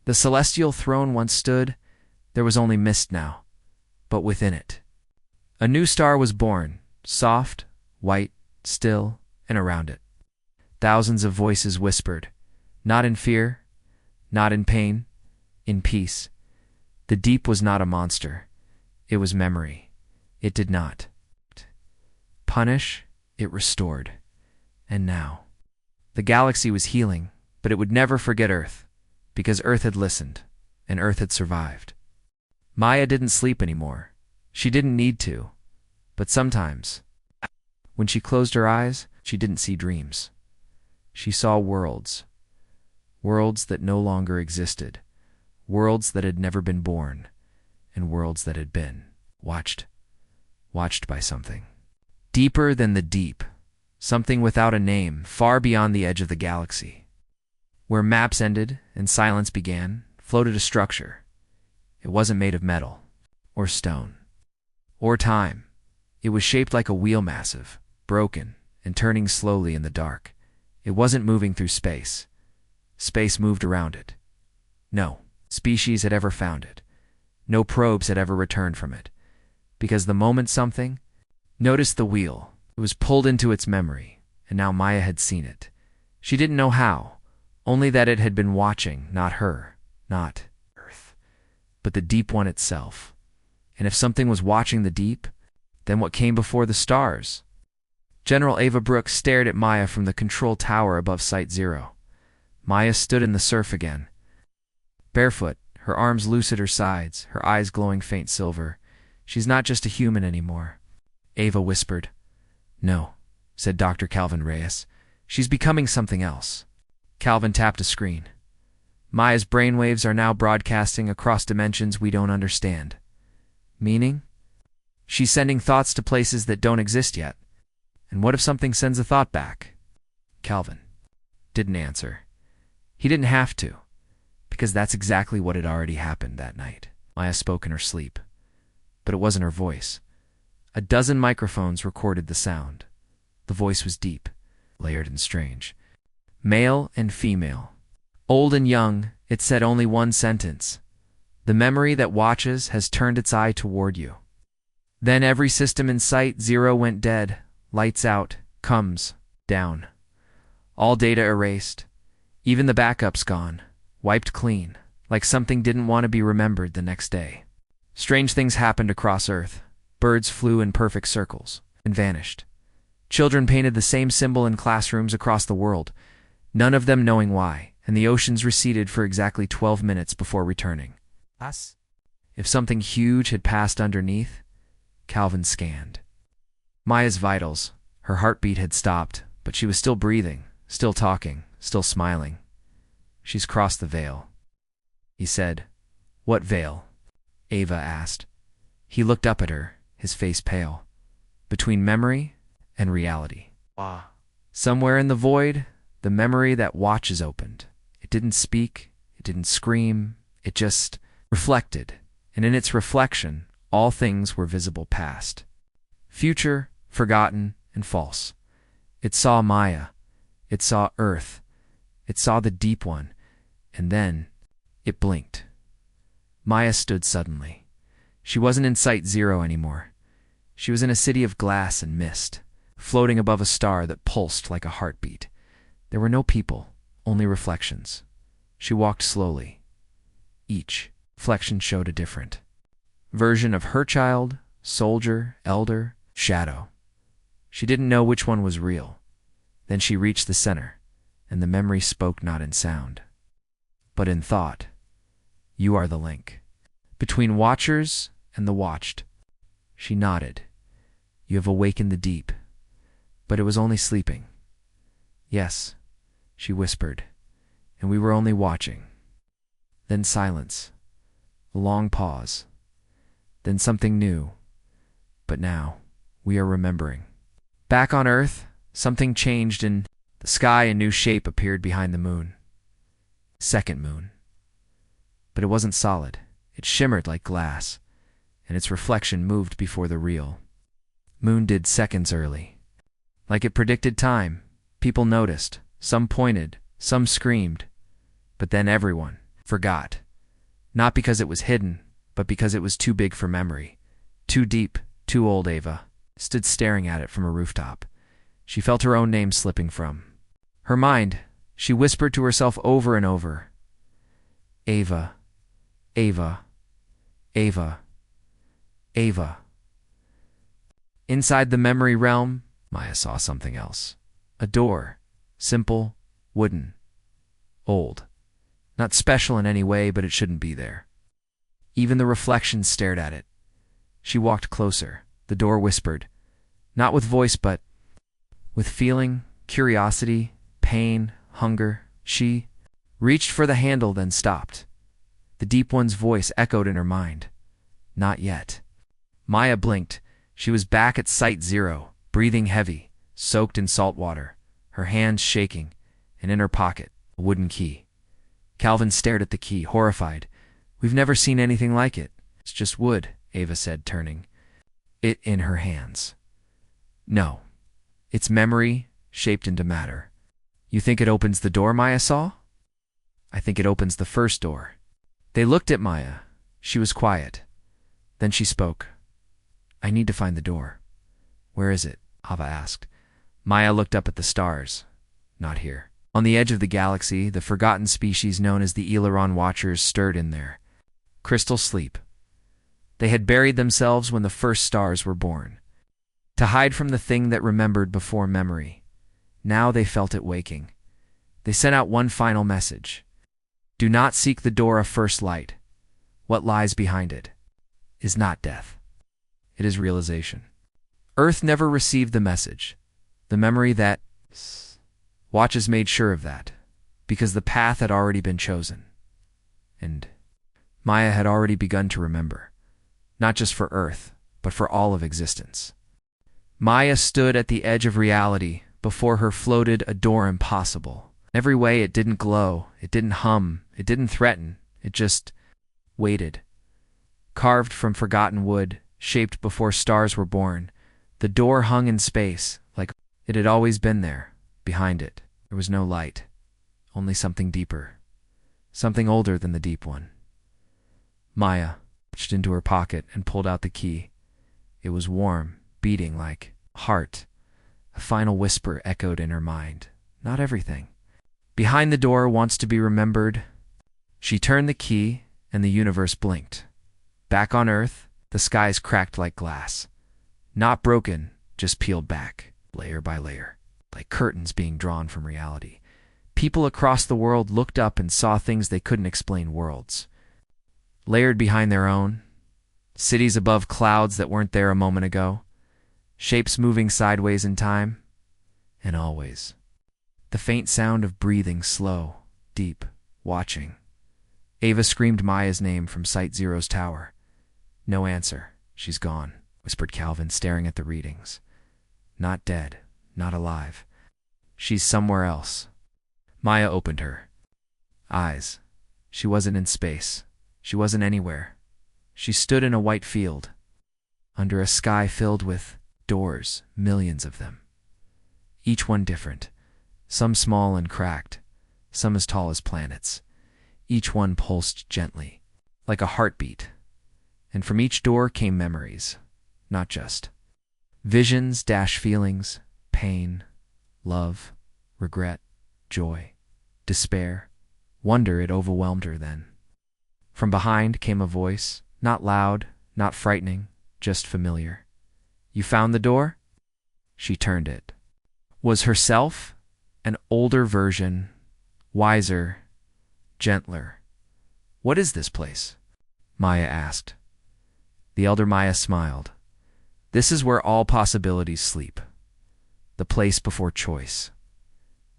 Speaker 1: The celestial throne once stood. There was only mist now. But within it, a new star was born, soft, white, still, and around it. Thousands of voices whispered, not in fear, not in pain, in peace. The deep was not a monster. It was memory. It did not punish, it restored. And now, the galaxy was healing, but it would never forget Earth, because Earth had listened, and Earth had survived. Maya didn't sleep anymore. She didn't need to. But sometimes, when she closed her eyes, she didn't see dreams. She saw worlds. Worlds that no longer existed. Worlds that had never been born. And worlds that had been watched by something. Deeper than the deep. Something without a name, far beyond the edge of the galaxy. Where maps ended and silence began, floated a structure. It wasn't made of metal, or stone, or time. It was shaped like a wheel, massive, broken, and turning slowly in the dark. It wasn't moving through space. Space moved around it. No species had ever found it. No probes had ever returned from it. Because the moment something noticed the wheel, it was pulled into its memory, and now Maya had seen it. She didn't know how, only that it had been watching, not her, not Earth, but the deep one itself. And if something was watching the deep, then what came before the stars? General Ava Brooks stared at Maya from the control tower above Site Zero. Maya stood in the surf again. Barefoot, her arms loose at her sides, her eyes glowing faint silver. She's not just a human anymore. Ava whispered. No, said Dr. Calvin Reyes. She's becoming something else. Calvin tapped a screen. Maya's brainwaves are now broadcasting across dimensions we don't understand. Meaning? She's sending thoughts to places that don't exist yet. And what if something sends a thought back? Calvin didn't answer. He didn't have to, because that's exactly what had already happened that night. Maya spoke in her sleep, but it wasn't her voice. A dozen microphones recorded the sound. The voice was deep, layered and strange. Male and female. Old and young, it said only one sentence. The memory that watches has turned its eye toward you. Then every system in Site Zero went dead. Lights out, comes, down. All data erased. Even the backups gone. Wiped clean, like something didn't want to be remembered the next day. Strange things happened across Earth. Birds flew in perfect circles and vanished. Children painted the same symbol in classrooms across the world, none of them knowing why, and the oceans receded for exactly 12 minutes before returning. Us? If something huge had passed underneath, Calvin scanned. Maya's vitals, her heartbeat had stopped, but she was still breathing, still talking, still smiling. She's crossed the veil, he said. What veil? Ava asked. He looked up at her, his face pale. Between memory and reality. Somewhere in the void, the memory that watches opened. It didn't speak, it didn't scream, it just reflected. And in its reflection, all things were visible past. Future, forgotten, and false. It saw Maya. It saw Earth. It saw the deep one. And then, it blinked. Maya stood suddenly. She wasn't in Site Zero anymore. She was in a city of glass and mist, floating above a star that pulsed like a heartbeat. There were no people, only reflections. She walked slowly. Each reflection showed a different version of her child, soldier, elder, shadow. She didn't know which one was real. Then she reached the center, and the memory spoke not in sound, but in thought. You are the link between watchers and the watched. She nodded. You have awakened the deep. But it was only sleeping. Yes, she whispered, and we were only watching. Then silence. A long pause. Then something new. But now, we are remembering. Back on Earth, something changed in the sky. A new shape appeared behind the moon. Second moon. But it wasn't solid. It shimmered like glass, and its reflection moved before the real moon did seconds early. Like it predicted time, people noticed. Some pointed, some screamed. But then everyone forgot. Not because it was hidden, but because it was too big for memory. Too deep, too old. Ava stood staring at it from a rooftop. She felt her own name slipping from her mind. She whispered to herself over and over. Ava, Ava, Ava, Ava. Inside the memory realm, Maya saw something else. A door. Simple, wooden, old. Not special in any way, but it shouldn't be there. Even the reflection stared at it. She walked closer. The door whispered, not with voice, but with feeling, curiosity, pain, hunger. She reached for the handle, then stopped. The Deep One's voice echoed in her mind. Not yet. Maya blinked. She was back at Site Zero, breathing heavy, soaked in salt water, her hands shaking, and in her pocket, a wooden key. Calvin stared at the key, horrified. We've never seen anything like it. It's just wood, Ava said, turning it in her hands. No. It's memory, shaped into matter. You think it opens the door Maya saw? I think it opens the first door. They looked at Maya. She was quiet. Then she spoke. I need to find the door. Where is it? Ava asked. Maya looked up at the stars. Not here. On the edge of the galaxy, the forgotten species known as the Aileron Watchers stirred in there. Crystal sleep. They had buried themselves when the first stars were born, to hide from the thing that remembered before memory. Now they felt it waking. They sent out one final message. Do not seek the door of first light. What lies behind it is not death. It is realization. Earth never received the message. The memory that watches made sure of that, because the path had already been chosen. And Maya had already begun to remember, not just for Earth, but for all of existence. Maya stood at the edge of reality. Before her floated a door impossible. In every way it didn't glow, it didn't hum, it didn't threaten, it just waited. Carved from forgotten wood, shaped before stars were born, the door hung in space, like it had always been there. Behind it, there was no light, only something deeper, something older than the Deep One. Maya reached into her pocket and pulled out the key. It was warm, beating like a heart. A final whisper echoed in her mind. Not everything. Behind the door wants to be remembered. She turned the key, and the universe blinked. Back on Earth, the skies cracked like glass. Not broken, just peeled back, layer by layer, like curtains being drawn from reality. People across the world looked up and saw things they couldn't explain. Worlds layered behind their own. Cities above clouds that weren't there a moment ago. Shapes moving sideways in time, and always. The faint sound of breathing, slow, deep, watching. Ava screamed Maya's name from Site Zero's tower. No answer. She's gone, whispered Calvin, staring at the readings. Not dead, not alive. She's somewhere else. Maya opened her eyes. She wasn't in space. She wasn't anywhere. She stood in a white field, under a sky filled with doors, millions of them. Each one different, some small and cracked, some as tall as planets. Each one pulsed gently, like a heartbeat. And from each door came memories, not just visions, feelings, pain, love, regret, joy, despair, wonder. It overwhelmed her then. From behind came a voice, not loud, not frightening, just familiar. You found the door? She turned it. Was herself, an older version, wiser, gentler. What is this place? Maya asked. The elder Maya smiled. This is where all possibilities sleep. The place before choice.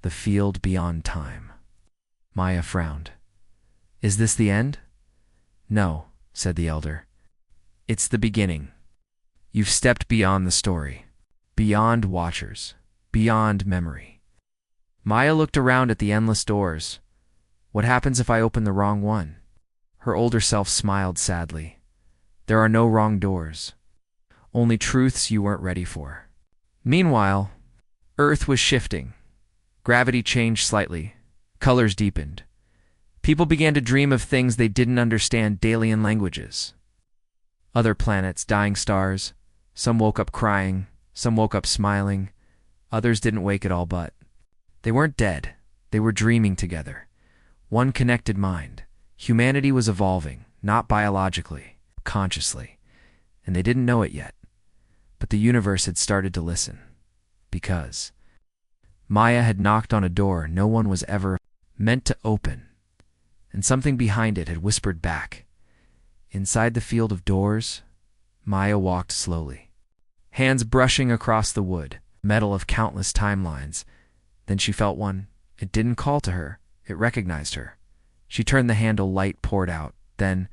Speaker 1: The field beyond time. Maya frowned. Is this the end? No, said the elder. It's the beginning. You've stepped beyond the story, beyond watchers, beyond memory. Maya looked around at the endless doors. What happens if I open the wrong one? Her older self smiled sadly. There are no wrong doors, only truths you weren't ready for. Meanwhile, Earth was shifting. Gravity changed slightly. Colors deepened. People began to dream of things they didn't understand, alien languages. Other planets, dying stars. Some woke up crying, some woke up smiling, others didn't wake at all, but they weren't dead. They were dreaming together. One connected mind. Humanity was evolving, not biologically, consciously, and they didn't know it yet. But the universe had started to listen. Because Maya had knocked on a door no one was ever meant to open, and something behind it had whispered back. Inside the field of doors, Maya walked slowly, hands brushing across the wood, metal of countless timelines. Then she felt one. It didn't call to her. It recognized her. She turned the handle, light poured out. Then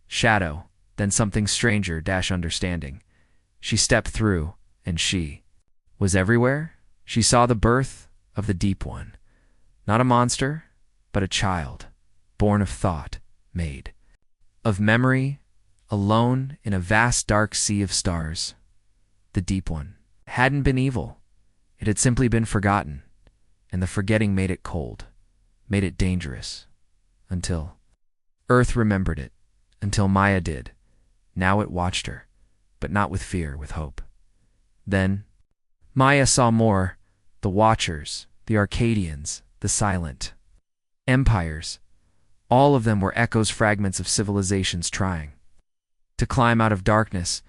Speaker 1: shadow, then something stranger dash understanding. She stepped through, and she was everywhere. She saw the birth of the Deep One. Not a monster, but a child, born of thought, made of memory, alone in a vast dark sea of stars. The Deep One hadn't been evil. It had simply been forgotten, and the forgetting made it cold, made it dangerous. Until Earth remembered it, until Maya did. Now it watched her, but not with fear, with hope. Then Maya saw more, the Watchers, the Arcadians, the silent empires. All of them were echoes, fragments of civilizations trying to climb out of darkness,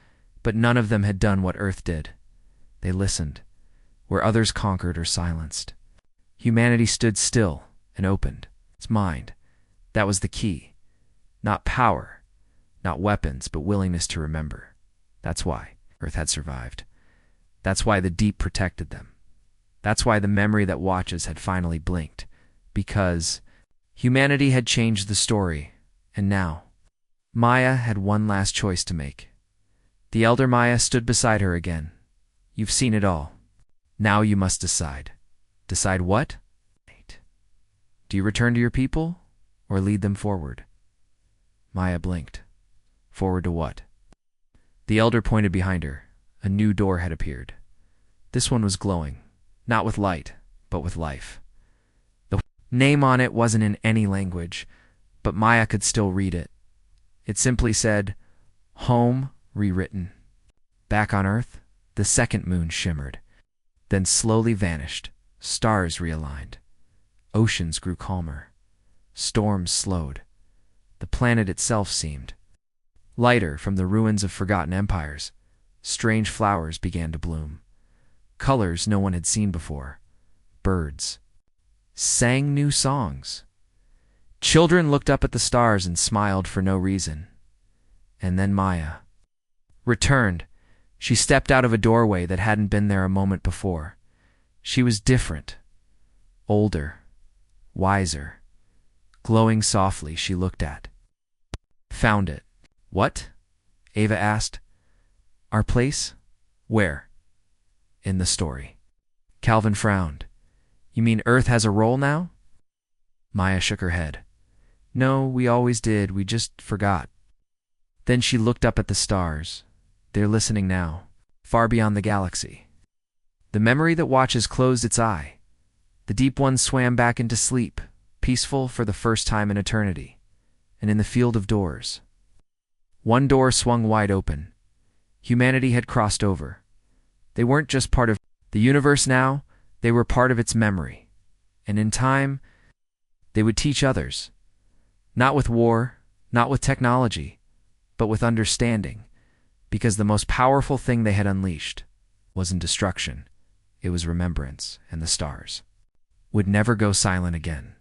Speaker 1: but none of them had done what Earth did. They listened, where others conquered or silenced. Humanity stood still and opened its mind. That was the key. Not power, not weapons, but willingness to remember. That's why Earth had survived. That's why the deep protected them. That's why the memory that watches had finally blinked. Because humanity had changed the story, and now Maya had one last choice to make. The elder Maya stood beside her again. You've seen it all. Now you must decide. Decide what? Do you return to your people, or lead them forward? Maya blinked. Forward to what? The elder pointed behind her. A new door had appeared. This one was glowing, not with light, but with life. The name on it wasn't in any language, but Maya could still read it. It simply said, Home Rewritten. Back on Earth, the second moon shimmered, then slowly vanished. Stars realigned. Oceans grew calmer. Storms slowed. The planet itself seemed lighter from the ruins of forgotten empires. Strange flowers began to bloom. Colors no one had seen before. Birds sang new songs. Children looked up at the stars and smiled for no reason. And then Maya returned. She stepped out of a doorway that hadn't been there a moment before. She was different. Older. Wiser. Glowing softly, she looked at. Found it. What? Ava asked. Our place? Where? In the story. Calvin frowned. You mean Earth has a role now? Maya shook her head. No, we always did, we just forgot. Then she looked up at the stars. They're listening now, far beyond the galaxy. The memory that watches closed its eye. The Deep One swam back into sleep, peaceful for the first time in eternity. And in the field of doors, one door swung wide open. Humanity had crossed over. They weren't just part of the universe now, they were part of its memory. And in time, they would teach others. Not with war, not with technology, but with understanding. Because the most powerful thing they had unleashed wasn't destruction. It was remembrance, and the stars would never go silent again.